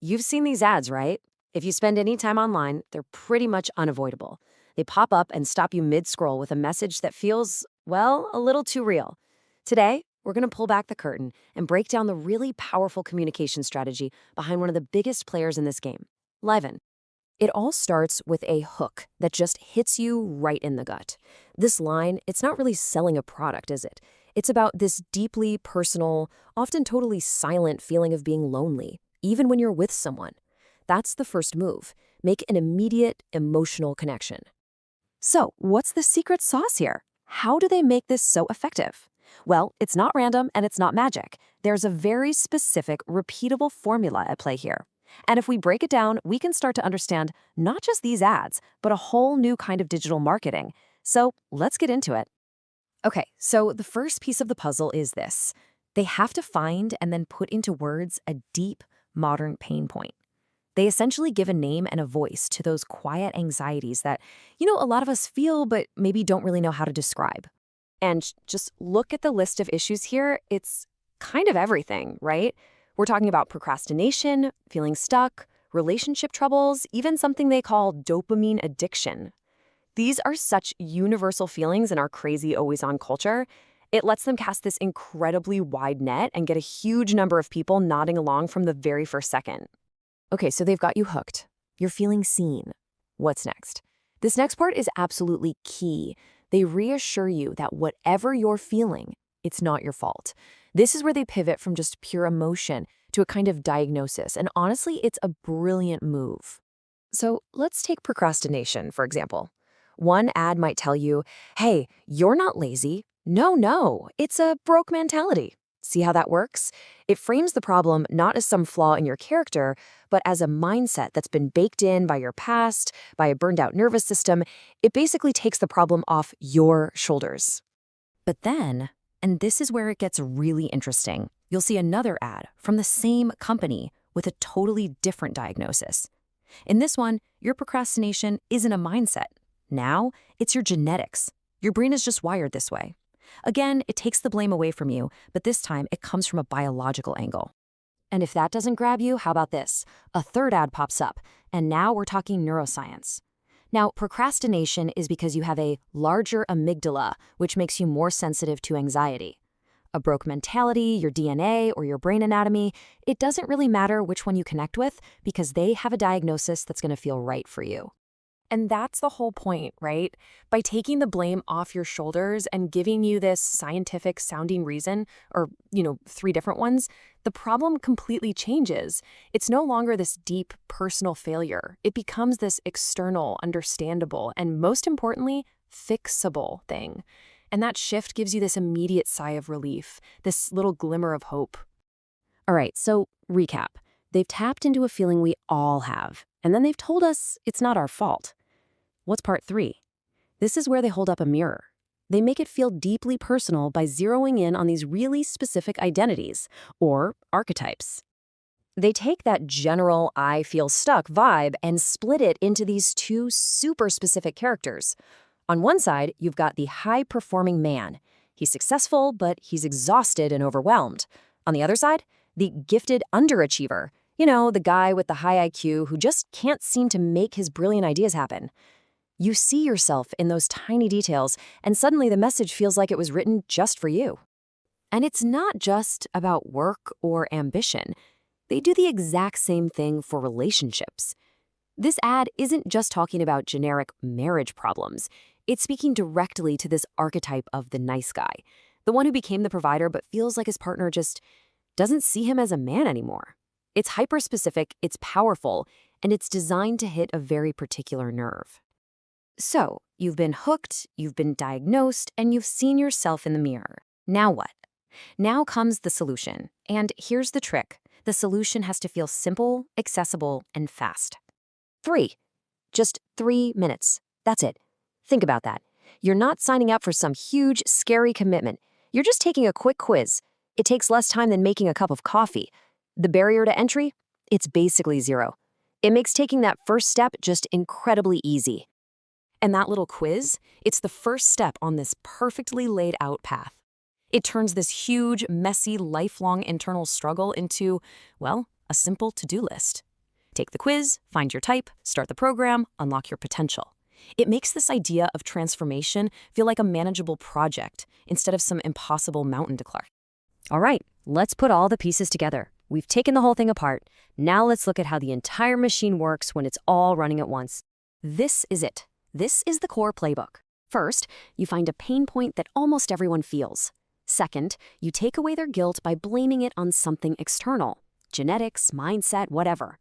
You've seen these ads, right? If you spend any time online, they're pretty much unavoidable. They pop up and stop you mid-scroll with a message that feels, well, a little too real. Today, we're going to pull back the curtain and break down the really powerful communication strategy behind one of the biggest players in this game, Liven. It all starts with a hook that just hits you right in the gut. This line, it's not really selling a product, is it? It's about this deeply personal, often totally silent feeling of being lonely, even when you're with someone. That's the first move. Make an immediate emotional connection. So, what's the secret sauce here? How do they make this so effective? Well, it's not random and it's not magic. There's a very specific, repeatable formula at play here. And if we break it down, we can start to understand not just these ads, but a whole new kind of digital marketing. So let's get into it. Okay, so the first piece of the puzzle is this. They have to find and then put into words a deep, modern pain point. They essentially give a name and a voice to those quiet anxieties that, a lot of us feel but maybe don't really know how to describe. And just look at the list of issues here. It's kind of everything, right? We're talking about procrastination, feeling stuck, relationship troubles, even something they call dopamine addiction. These are such universal feelings in our crazy always-on culture. It lets them cast this incredibly wide net and get a huge number of people nodding along from the very first second. Okay, so they've got you hooked. You're feeling seen. What's next? This next part is absolutely key. They reassure you that whatever you're feeling, it's not your fault. This is where they pivot from just pure emotion to a kind of diagnosis, and honestly, it's a brilliant move. So let's take procrastination, for example. One ad might tell you, hey, you're not lazy. No, it's a broke mentality. See how that works? It frames the problem not as some flaw in your character, but as a mindset that's been baked in by your past, by a burned out nervous system. It basically takes the problem off your shoulders. But then, and this is where it gets really interesting, you'll see another ad from the same company with a totally different diagnosis. In this one, your procrastination isn't a mindset. Now, it's your genetics. Your brain is just wired this way. Again, it takes the blame away from you, but this time it comes from a biological angle. And if that doesn't grab you, how about this? A third ad pops up, and now we're talking neuroscience. Now, procrastination is because you have a larger amygdala, which makes you more sensitive to anxiety. A broke mentality, your DNA, or your brain anatomy, it doesn't really matter which one you connect with because they have a diagnosis that's going to feel right for you. And that's the whole point, right? By taking the blame off your shoulders and giving you this scientific sounding reason, or, 3 different ones, the problem completely changes. It's no longer this deep personal failure. It becomes this external, understandable, and most importantly, fixable thing. And that shift gives you this immediate sigh of relief, this little glimmer of hope. All right, so recap. They've tapped into a feeling we all have, and then they've told us it's not our fault. What's part 3? This is where they hold up a mirror. They make it feel deeply personal by zeroing in on these really specific identities, or archetypes. They take that general I feel stuck vibe and split it into these 2 super specific characters. On one side, you've got the high-performing man. He's successful, but he's exhausted and overwhelmed. On the other side, the gifted underachiever. The guy with the high IQ who just can't seem to make his brilliant ideas happen. You see yourself in those tiny details, and suddenly the message feels like it was written just for you. And it's not just about work or ambition. They do the exact same thing for relationships. This ad isn't just talking about generic marriage problems. It's speaking directly to this archetype of the nice guy, the one who became the provider but feels like his partner just doesn't see him as a man anymore. It's hyper-specific, it's powerful, and it's designed to hit a very particular nerve. So, you've been hooked, you've been diagnosed, and you've seen yourself in the mirror. Now what? Now comes the solution. And here's the trick. The solution has to feel simple, accessible, and fast. 3. Just 3 minutes. That's it. Think about that. You're not signing up for some huge, scary commitment. You're just taking a quick quiz. It takes less time than making a cup of coffee. The barrier to entry? It's basically 0. It makes taking that first step just incredibly easy. And that little quiz, it's the first step on this perfectly laid out path. It turns this huge, messy, lifelong internal struggle into, well, a simple to-do list. Take the quiz, find your type, start the program, unlock your potential. It makes this idea of transformation feel like a manageable project instead of some impossible mountain to climb. All right, let's put all the pieces together. We've taken the whole thing apart. Now let's look at how the entire machine works when it's all running at once. This is it. This is the core playbook. First, you find a pain point that almost everyone feels. Second, you take away their guilt by blaming it on something external. Genetics, mindset, whatever.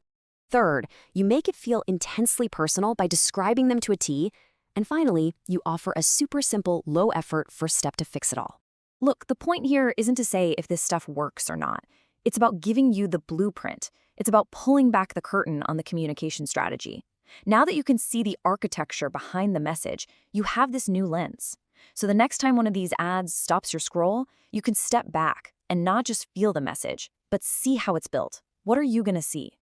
Third, you make it feel intensely personal by describing them to a T. And finally, you offer a super simple, low-effort first step to fix it all. Look, the point here isn't to say if this stuff works or not. It's about giving you the blueprint. It's about pulling back the curtain on the communication strategy. Now that you can see the architecture behind the message, you have this new lens. So the next time one of these ads stops your scroll, you can step back and not just feel the message, but see how it's built. What are you going to see?